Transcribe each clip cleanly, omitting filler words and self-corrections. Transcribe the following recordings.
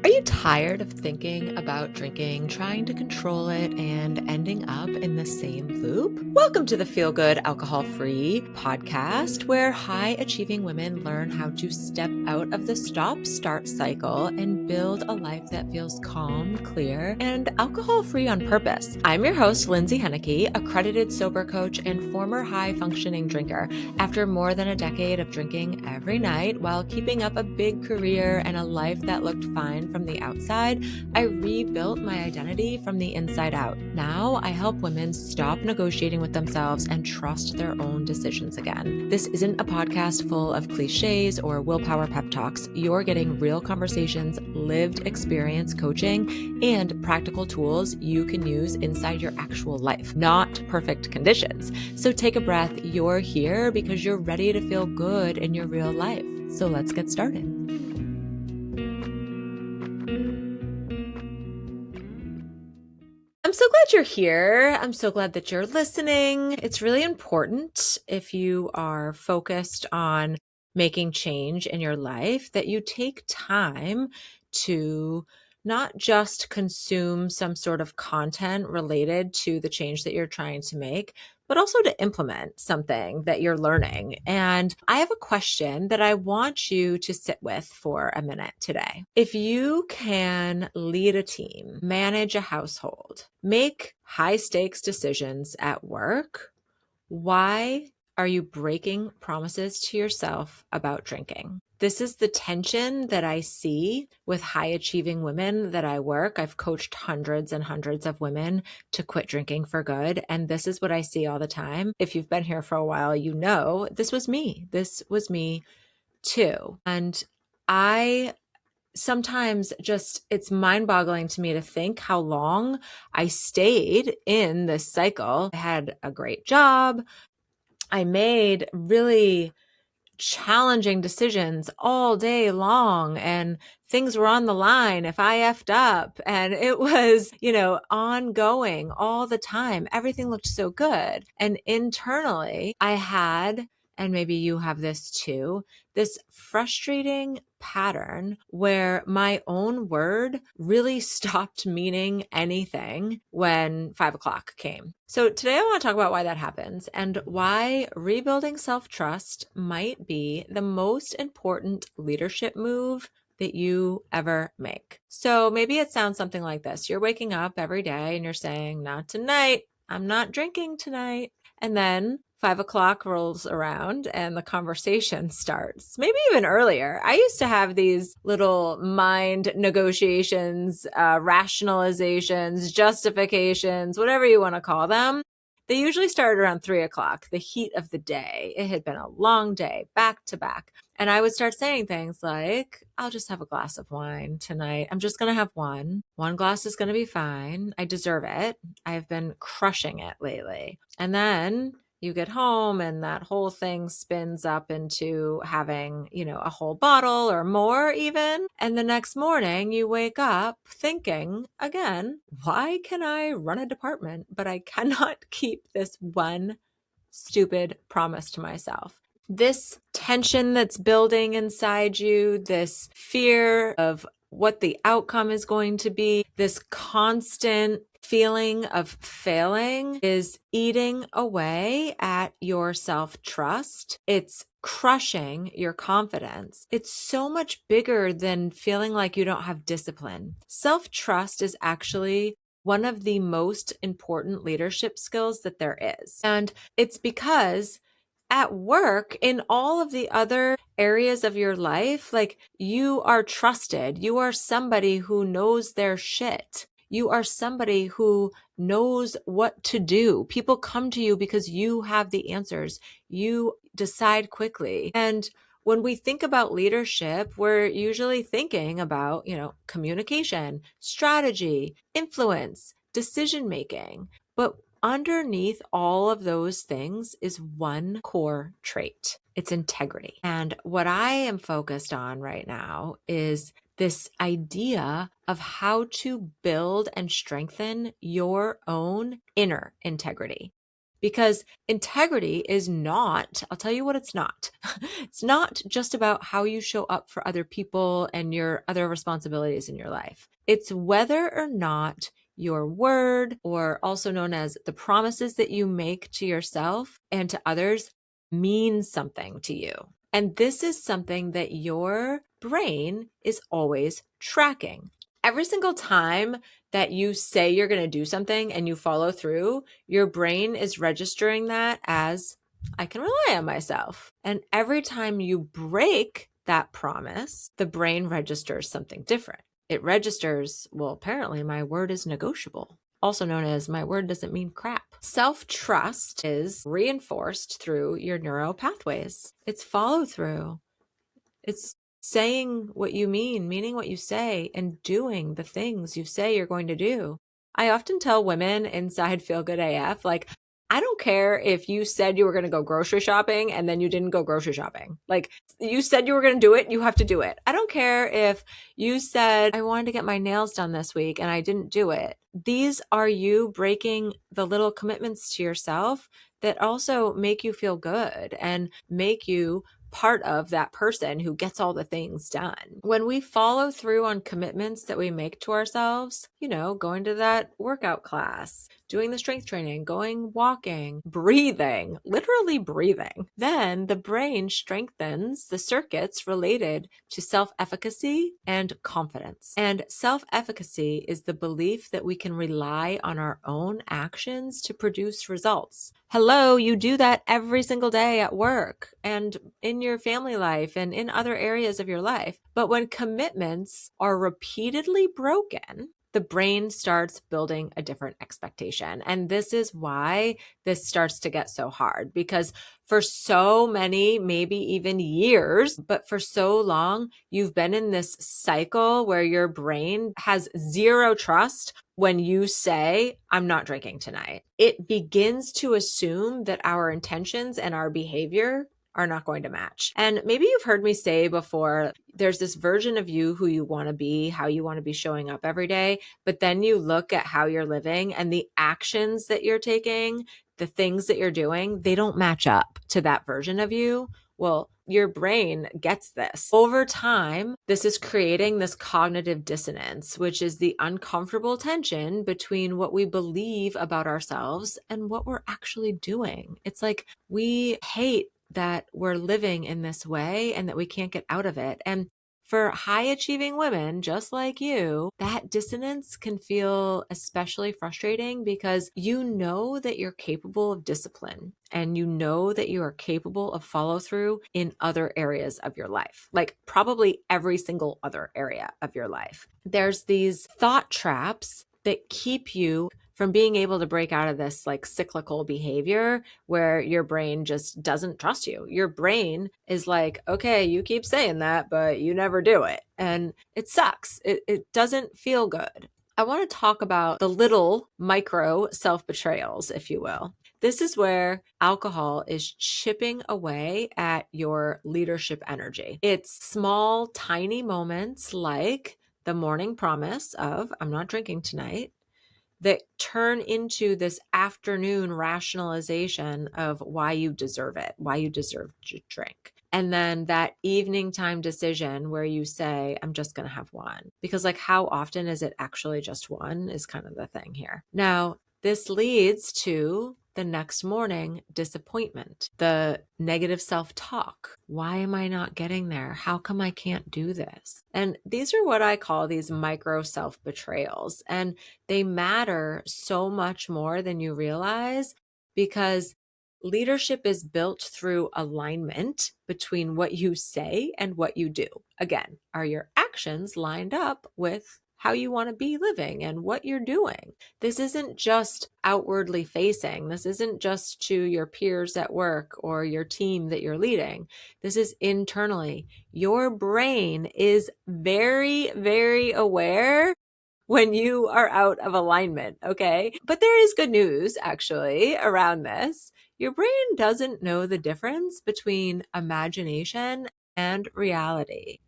Are you tired of thinking about drinking, trying to control it, and ending up in the same loop? Welcome to the Feel Good Alcohol Free podcast, where high achieving women learn how to step out of the stop start cycle and build a life that feels calm, clear, and alcohol free on purpose. I'm your host, Lindsay Henneke, accredited sober coach and former high functioning drinker. After more than a decade of drinking every night while keeping up a big career and a life that looked fine from the outside, I rebuilt my identity from the inside out. Now I help women stop negotiating with themselves and trust their own decisions again. This isn't a podcast full of cliches or willpower pep talks. You're getting real conversations, lived experience coaching, and practical tools you can use inside your actual life, not perfect conditions. So take a breath. You're here because you're ready to feel good in your real life. So let's get started. I'm so glad you're here. I'm so glad that you're listening. It's really important if you are focused on making change in your life that you take time to not just consume some sort of content related to the change that you're trying to make, but also to implement something that you're learning. And I have a question that I want you to sit with for a minute today. If you can lead a team, manage a household, make high stakes decisions at work, why are you breaking promises to yourself about drinking? This is the tension that I see with high achieving women that I work. I've coached hundreds and hundreds of women to quit drinking for good. And this is what I see all the time. If you've been here for a while, you know, this was me. This was me too. And I sometimes just, it's mind boggling to me to think how long I stayed in this cycle. I had a great job. I made really challenging decisions all day long, and things were on the line if I effed up, and it was, ongoing all the time. Everything looked so good. And internally, I had, and maybe you have this too, this frustrating pattern where my own word really stopped meaning anything when 5 o'clock came. So today I want to talk about why that happens and why rebuilding self-trust might be the most important leadership move that you ever make. So maybe it sounds something like this. You're waking up every day and you're saying, not tonight. I'm not drinking tonight. And then 5 o'clock rolls around and the conversation starts, maybe even earlier. I used to have these little mind negotiations, rationalizations, justifications, whatever you want to call them. They usually started around 3 o'clock, the heat of the day. It had been a long day, back to back. And I would start saying things like, I'll just have a glass of wine tonight. I'm just going to have one. One glass is going to be fine. I deserve it. I've been crushing it lately. And then you get home and that whole thing spins up into having, a whole bottle or more even. And the next morning you wake up thinking again, why can I run a department, but I cannot keep this one stupid promise to myself? This tension that's building inside you, this fear of what the outcome is going to be, this constant feeling of failing is eating away at your self-trust. It's crushing your confidence. It's so much bigger than feeling like you don't have discipline. Self-trust is actually one of the most important leadership skills that there is. And it's because at work, in all of the other areas of your life, like you are trusted. You are somebody who knows their shit. You are somebody who knows what to do. People come to you because you have the answers. You decide quickly. And when we think about leadership, we're usually thinking about, communication, strategy, influence, decision making. But underneath all of those things is one core trait. It's integrity. And what I am focused on right now is this idea of how to build and strengthen your own inner integrity. Because integrity is not, I'll tell you what it's not. It's not just about how you show up for other people and your other responsibilities in your life. It's whether or not your word, or also known as the promises that you make to yourself and to others, means something to you. And this is something that your brain is always tracking. Every single time that you say you're going to do something and you follow through, your brain is registering that as, I can rely on myself. And every time you break that promise, the brain registers something different. It registers, well, apparently my word is negotiable, also known as my word doesn't mean crap. Self-trust is reinforced through your neural pathways. It's follow through. It's saying what you mean, meaning what you say, and doing the things you say you're going to do. I often tell women inside Feel Good AF, like, I don't care if you said you were going to go grocery shopping and then you didn't go grocery shopping. Like, you said you were going to do it, you have to do it. I don't care if you said, I wanted to get my nails done this week and I didn't do it. These are you breaking the little commitments to yourself that also make you feel good and make you part of that person who gets all the things done. When we follow through on commitments that we make to ourselves, going to that workout class, doing the strength training, going walking, breathing, literally breathing, then the brain strengthens the circuits related to self-efficacy and confidence. And self-efficacy is the belief that we can rely on our own actions to produce results. Hello, you do that every single day at work and in your family life and in other areas of your life. But when commitments are repeatedly broken, the brain starts building a different expectation. And this is why this starts to get so hard, because for so many, maybe even years, but for so long, you've been in this cycle where your brain has zero trust when you say, I'm not drinking tonight. It begins to assume that our intentions and our behavior are not going to match. And maybe you've heard me say before, there's this version of you who you want to be, how you want to be showing up every day. But then you look at how you're living and the actions that you're taking, the things that you're doing, they don't match up to that version of you. Well, your brain gets this. Over time, this is creating this cognitive dissonance, which is the uncomfortable tension between what we believe about ourselves and what we're actually doing. It's like we hate that we're living in this way and that we can't get out of it. And for high achieving women just like you, that dissonance can feel especially frustrating because you know that you're capable of discipline and you know that you are capable of follow through in other areas of your life, like probably every single other area of your life. There's these thought traps that keep you from being able to break out of this like cyclical behavior where your brain just doesn't trust you. Your brain is like, okay, you keep saying that, but you never do it. And it sucks. It doesn't feel good. I want to talk about the little micro self-betrayals, if you will. This is where alcohol is chipping away at your leadership energy. It's small, tiny moments like the morning promise of, I'm not drinking tonight, that turn into this afternoon rationalization of why you deserve it, why you deserve to drink. And then that evening time decision where you say, I'm just going to have one. Because like how often is it actually just one is kind of the thing here. Now, this leads to the next morning disappointment, the negative self-talk. Why am I not getting there? How come I can't do this? And these are what I call these micro self-betrayals. And they matter so much more than you realize because leadership is built through alignment between what you say and what you do. Again, are your actions lined up with how you want to be living and what you're doing? This isn't just outwardly facing. This isn't just to your peers at work or your team that you're leading. This is internally. Your brain is very, very aware when you are out of alignment, okay? But there is good news actually around this. Your brain doesn't know the difference between imagination and reality.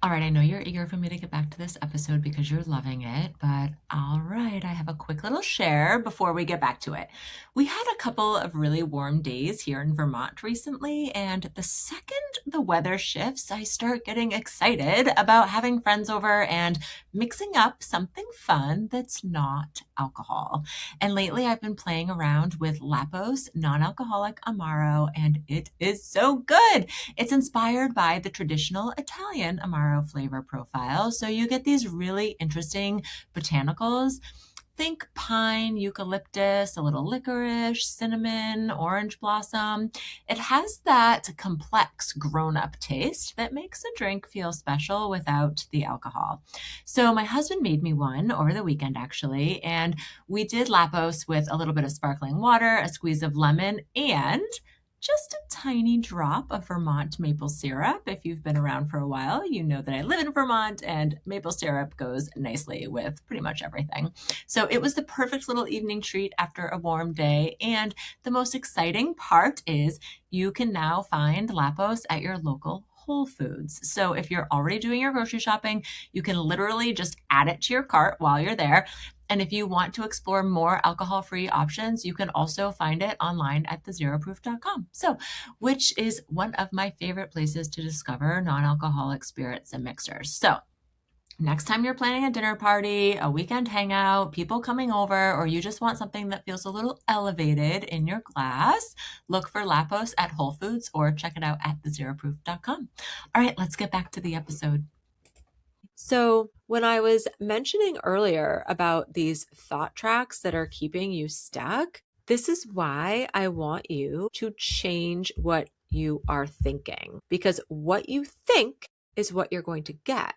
All right, I know you're eager for me to get back to this episode because you're loving it, but all right, I have a quick little share before we get back to it. We had a couple of really warm days here in Vermont recently, and the second the weather shifts, I start getting excited about having friends over and mixing up something fun that's not alcohol. And lately, I've been playing around with Lapos non-alcoholic Amaro, and it is so good. It's inspired by the traditional Italian Amaro flavor profile. So you get these really interesting botanicals. Think pine, eucalyptus, a little licorice, cinnamon, orange blossom. It has that complex grown up taste that makes a drink feel special without the alcohol. So my husband made me one over the weekend actually, and we did Lapos with a little bit of sparkling water, a squeeze of lemon, and just a tiny drop of Vermont maple syrup. If you've been around for a while, you know that I live in Vermont and maple syrup goes nicely with pretty much everything. So it was the perfect little evening treat after a warm day. And the most exciting part is you can now find Lapos at your local Whole Foods. So if you're already doing your grocery shopping, you can literally just add it to your cart while you're there. And if you want to explore more alcohol-free options, you can also find it online at thezeroproof.com. So, which is one of my favorite places to discover non-alcoholic spirits and mixers. So, next time you're planning a dinner party, a weekend hangout, people coming over, or you just want something that feels a little elevated in your glass, look for Lapos at Whole Foods or check it out at thezeroproof.com. All right, let's get back to the episode. So, when I was mentioning earlier about these thought tracks that are keeping you stuck, this is why I want you to change what you are thinking, because what you think is what you're going to get.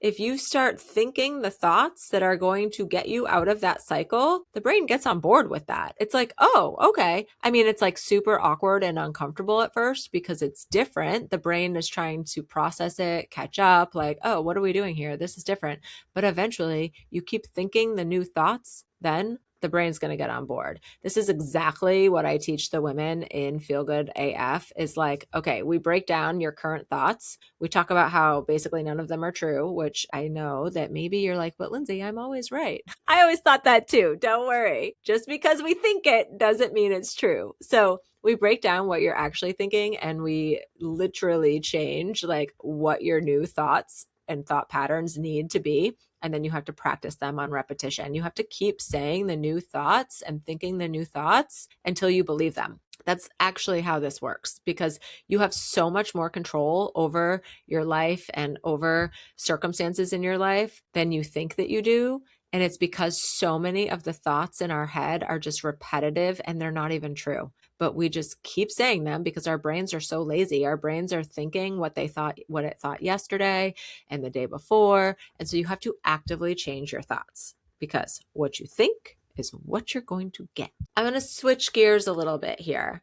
If you start thinking the thoughts that are going to get you out of that cycle, the brain gets on board with that. It's like, oh, okay. I mean, it's like super awkward and uncomfortable at first because it's different. The brain is trying to process it, catch up, like, oh, what are we doing here? This is different. But eventually, you keep thinking the new thoughts, then the brain's going to get on board. This is exactly what I teach the women in Feel Good AF is like, okay, we break down your current thoughts. We talk about how basically none of them are true, which I know that maybe you're like, but Lindsay, I'm always right. I always thought that too. Don't worry. Just because we think it doesn't mean it's true. So we break down what you're actually thinking and we literally change like what your new thoughts and thought patterns need to be. And then you have to practice them on repetition. You have to keep saying the new thoughts and thinking the new thoughts until you believe them. That's actually how this works because you have so much more control over your life and over circumstances in your life than you think that you do. And it's because so many of the thoughts in our head are just repetitive and they're not even true. But we just keep saying them because our brains are so lazy. Our brains are thinking what it thought yesterday and the day before. And so you have to actively change your thoughts because what you think is what you're going to get. I'm going to switch gears a little bit here.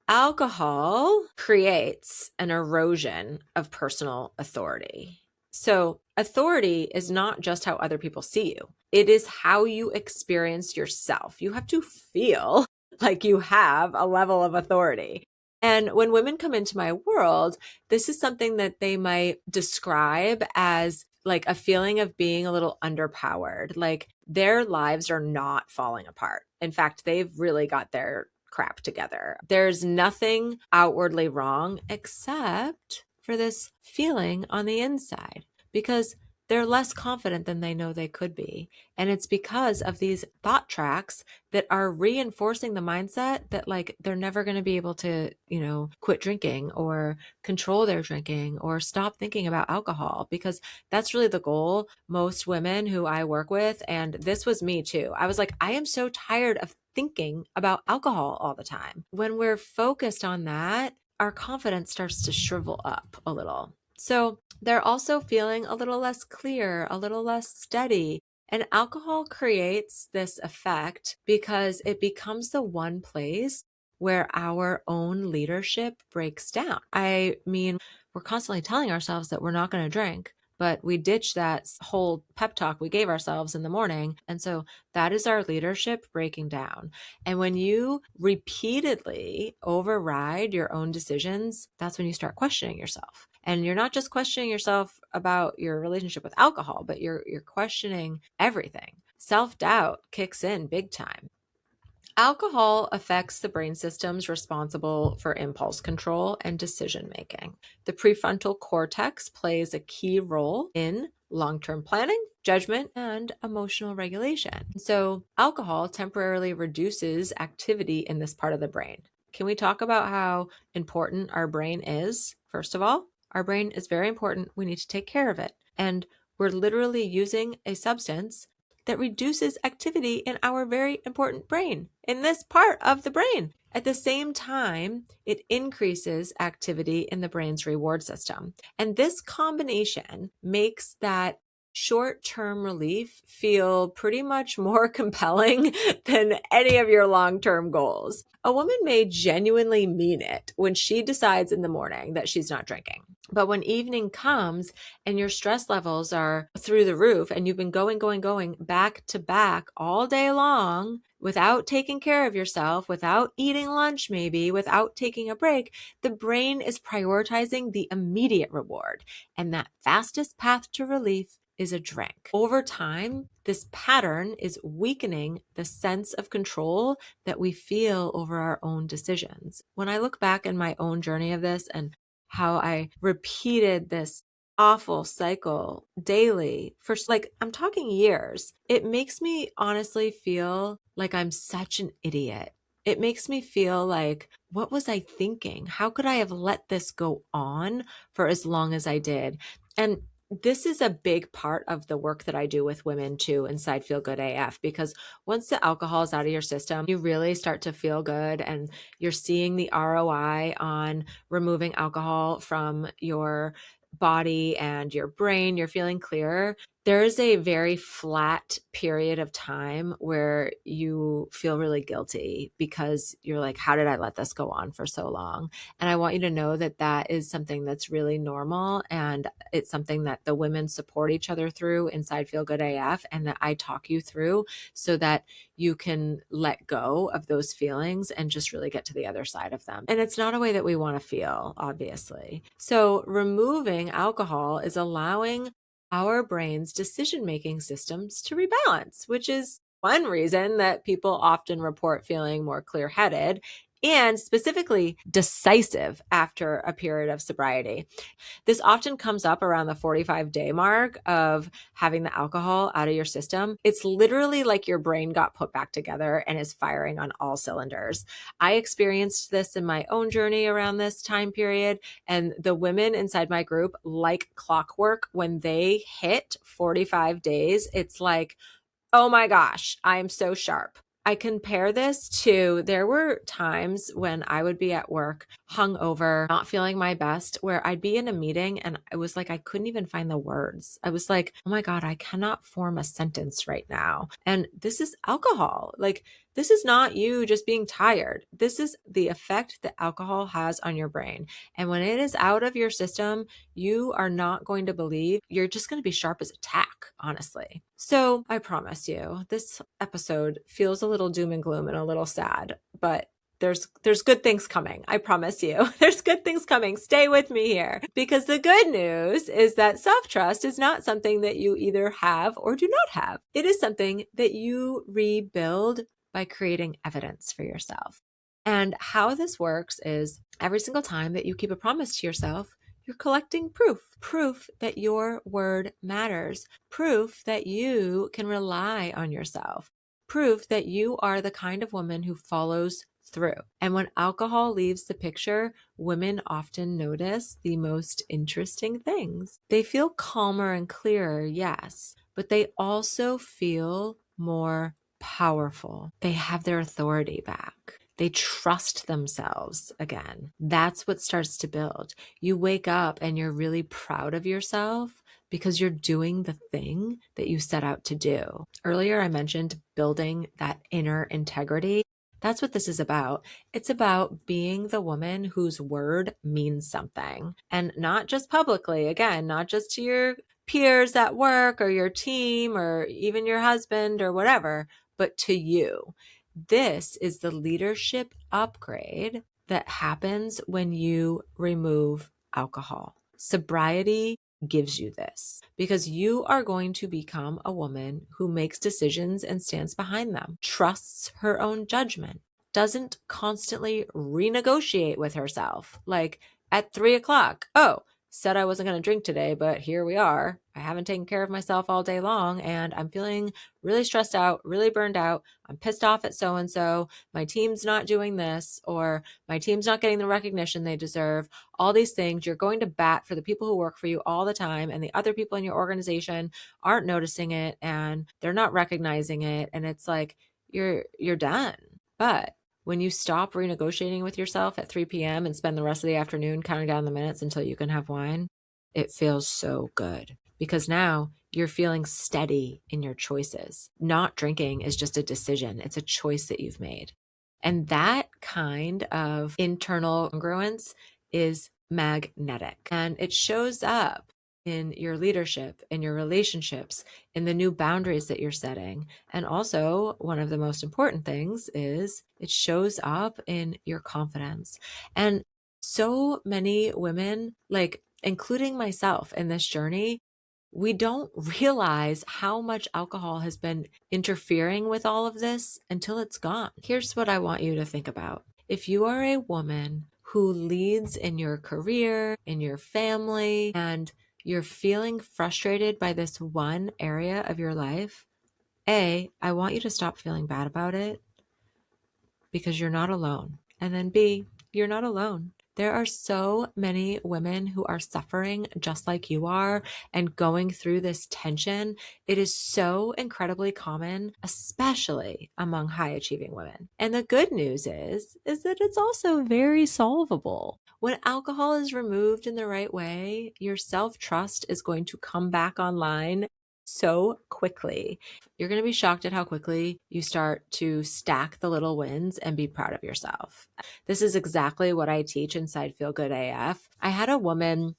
Alcohol creates an erosion of personal authority. So, authority is not just how other people see you, it is how you experience yourself. You have to feel like you have a level of authority. And when women come into my world, this is something that they might describe as like a feeling of being a little underpowered, like their lives are not falling apart. In fact, they've really got their crap together. There's nothing outwardly wrong except for this feeling on the inside because they're less confident than they know they could be. And it's because of these thought tracks that are reinforcing the mindset that like they're never going to be able to, quit drinking or control their drinking or stop thinking about alcohol because that's really the goal. Most women who I work with, and this was me too. I was like, I am so tired of thinking about alcohol all the time. When we're focused on that, our confidence starts to shrivel up a little. So they're also feeling a little less clear, a little less steady. And alcohol creates this effect because it becomes the one place where our own leadership breaks down. I mean, we're constantly telling ourselves that we're not going to drink, but we ditch that whole pep talk we gave ourselves in the morning. And so that is our leadership breaking down. And when you repeatedly override your own decisions, that's when you start questioning yourself. And you're not just questioning yourself about your relationship with alcohol, but you're questioning everything. Self-doubt kicks in big time. Alcohol affects the brain systems responsible for impulse control and decision making. The prefrontal cortex plays a key role in long-term planning, judgment, and emotional regulation. So, alcohol temporarily reduces activity in this part of the brain. Can we talk about how important our brain is? First of all, our brain is very important. We need to take care of it. And we're literally using a substance that reduces activity in our very important brain, in this part of the brain. At the same time, it increases activity in the brain's reward system. And this combination makes that short-term relief feel pretty much more compelling than any of your long-term goals. A woman may genuinely mean it when she decides in the morning that she's not drinking. But when evening comes and your stress levels are through the roof and you've been going back to back all day long without taking care of yourself, without eating lunch maybe, without taking a break, the brain is prioritizing the immediate reward. And that fastest path to relief is a drink. Over time, this pattern is weakening the sense of control that we feel over our own decisions. When I look back in my own journey of this and how I repeated this awful cycle daily for I'm talking years, it makes me honestly feel like I'm such an idiot. It makes me feel like, what was I thinking? How could I have let this go on for as long as I did? And this is a big part of the work that I do with women too inside Feel Good AF, because once the alcohol is out of your system, you really start to feel good and you're seeing the ROI on removing alcohol from your body and your brain. You're feeling clearer. There's a very flat period of time where you feel really guilty because you're like, how did I let this go on for so long? And I want you to know that that is something that's really normal. And it's something that the women support each other through inside Feel Good AF, and that I talk you through so that you can let go of those feelings and just really get to the other side of them. And it's not a way that we want to feel, obviously. So removing alcohol is allowing our brain's decision-making systems to rebalance, which is one reason that people often report feeling more clear-headed and specifically decisive after a period of sobriety. This often comes up around the 45-day mark of having the alcohol out of your system. It's literally like your brain got put back together and is firing on all cylinders. I experienced this in my own journey around this time period, and the women inside my group, like clockwork, when they hit 45 days, it's like, oh my gosh, I'm so sharp. I compare this to, there were times when I would be at work, hungover, not feeling my best, where I'd be in a meeting and it was like I couldn't even find the words. I was like, oh my God, I cannot form a sentence right now. And this is alcohol. Like, this is not you just being tired. This is the effect that alcohol has on your brain. And when it is out of your system, you are not going to believe, you're just going to be sharp as a tack, honestly. So I promise you, this episode feels a little doom and gloom and a little sad, but there's good things coming. I promise you. There's good things coming. Stay with me here, because the good news is that self-trust is not something that you either have or do not have. It is something that you rebuild by creating evidence for yourself. And how this works is every single time that you keep a promise to yourself, you're collecting proof that your word matters, proof that you can rely on yourself, proof that you are the kind of woman who follows through. And when alcohol leaves the picture, women often notice the most interesting things. They feel calmer and clearer, yes, but they also feel more powerful. They have their authority back. They trust themselves again. That's what starts to build. You wake up and you're really proud of yourself because you're doing the thing that you set out to do. Earlier, I mentioned building that inner integrity. That's what this is about. It's about being the woman whose word means something, and not just publicly, again, not just to your peers at work or your team or even your husband or whatever, but to you. This is the leadership upgrade that happens when you remove alcohol. Sobriety gives you this because you are going to become a woman who makes decisions and stands behind them, trusts her own judgment, doesn't constantly renegotiate with herself. Like at 3 o'clock, oh, said I wasn't going to drink today, but here we are. I haven't taken care of myself all day long and I'm feeling really stressed out, really burned out. I'm pissed off at so and so. My team's not doing this, or my team's not getting the recognition they deserve. All these things, you're going to bat for the people who work for you all the time, and the other people in your organization aren't noticing it and they're not recognizing it. And it's like you're done. But when you stop renegotiating with yourself at 3 p.m. and spend the rest of the afternoon counting down the minutes until you can have wine, it feels so good because now you're feeling steady in your choices. Not drinking is just a decision. It's a choice that you've made. And that kind of internal congruence is magnetic, and it shows up in your leadership, in your relationships, in the new boundaries that you're setting. And also, one of the most important things is it shows up in your confidence. And so many women, like including myself in this journey, we don't realize how much alcohol has been interfering with all of this until it's gone. Here's what I want you to think about. If you are a woman who leads in your career, in your family, and you're feeling frustrated by this one area of your life, A, I want you to stop feeling bad about it because you're not alone. And then B, you're not alone. There are so many women who are suffering just like you are and going through this tension. It is so incredibly common, especially among high achieving women. And the good news is that it's also very solvable. When alcohol is removed in the right way, your self-trust is going to come back online so quickly. You're going to be shocked at how quickly you start to stack the little wins and be proud of yourself. This is exactly what I teach inside Feel Good AF. I had a woman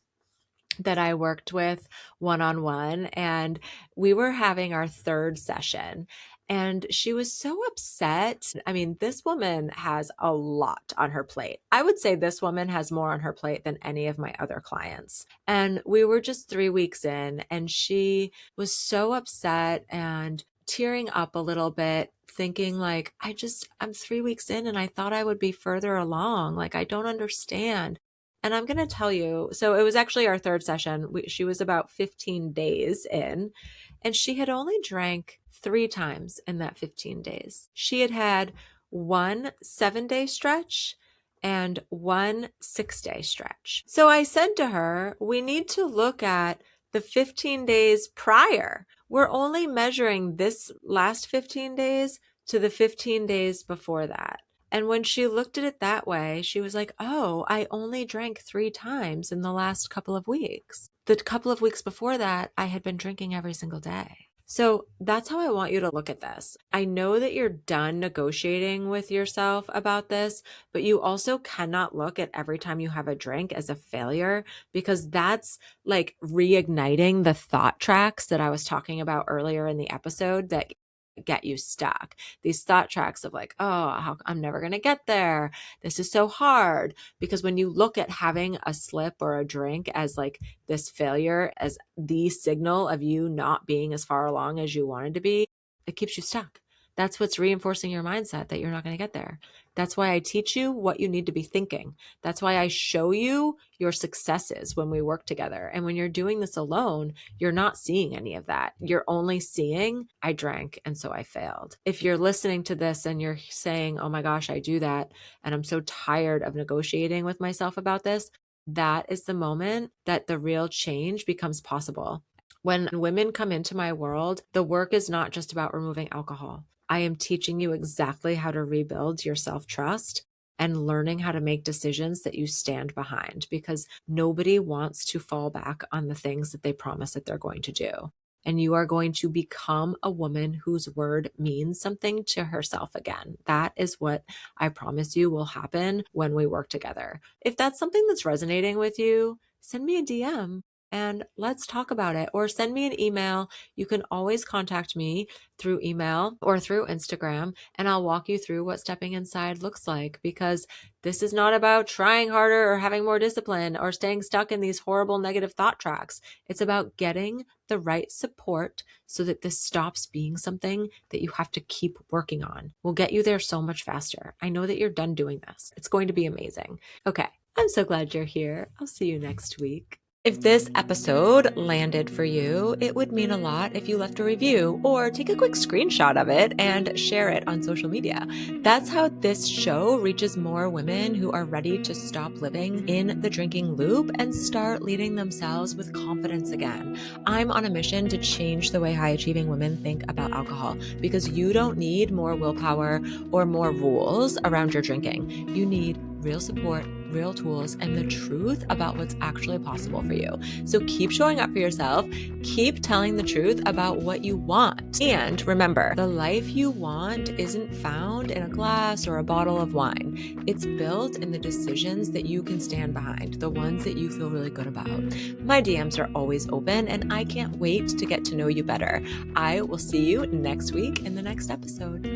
that I worked with one-on-one, and we were having our third session. And she was so upset. I mean, this woman has a lot on her plate. I would say this woman has more on her plate than any of my other clients. And we were just 3 weeks in, and she was so upset and tearing up a little bit, thinking like, I'm 3 weeks in and I thought I would be further along. Like, I don't understand. And I'm going to tell you, so it was actually our third session. She was about 15 days in, and she had only drank 3 times in that 15 days. She had had one 7-day stretch and one 6-day stretch. So I said to her, we need to look at the 15 days prior. We're only measuring this last 15 days to the 15 days before that. And when she looked at it that way, she was like, oh, I only drank 3 times in the last couple of weeks. The couple of weeks before that, I had been drinking every single day. So that's how I want you to look at this. I know that you're done negotiating with yourself about this, but you also cannot look at every time you have a drink as a failure, because that's like reigniting the thought tracks that I was talking about earlier in the episode that get you stuck. These thought tracks of like, oh, I'm never going to get there. This is so hard. Because when you look at having a slip or a drink as like this failure, as the signal of you not being as far along as you wanted to be, it keeps you stuck. That's what's reinforcing your mindset that you're not going to get there. That's why I teach you what you need to be thinking. That's why I show you your successes when we work together. And when you're doing this alone, you're not seeing any of that. You're only seeing, I drank and so I failed. If you're listening to this and you're saying, oh my gosh, I do that, and I'm so tired of negotiating with myself about this, that is the moment that the real change becomes possible. When women come into my world, the work is not just about removing alcohol. I am teaching you exactly how to rebuild your self-trust and learning how to make decisions that you stand behind, because nobody wants to fall back on the things that they promise that they're going to do. And you are going to become a woman whose word means something to herself again. That is what I promise you will happen when we work together. If that's something that's resonating with you, send me a DM and let's talk about it, or send me an email. You can always contact me through email or through Instagram, and I'll walk you through what stepping inside looks like, because this is not about trying harder or having more discipline or staying stuck in these horrible negative thought tracks. It's about getting the right support so that this stops being something that you have to keep working on. We'll get you there so much faster. I know that you're done doing this. It's going to be amazing. Okay, I'm so glad you're here. I'll see you next week. If this episode landed for you, it would mean a lot if you left a review or take a quick screenshot of it and share it on social media. That's how this show reaches more women who are ready to stop living in the drinking loop and start leading themselves with confidence again. I'm on a mission to change the way high-achieving women think about alcohol, because you don't need more willpower or more rules around your drinking. You need real support, real tools, and the truth about what's actually possible for you. So keep showing up for yourself, keep telling the truth about what you want. And remember, the life you want isn't found in a glass or a bottle of wine. It's built in the decisions that you can stand behind, the ones that you feel really good about. My DMs are always open, and I can't wait to get to know you better. I will see you next week in the next episode.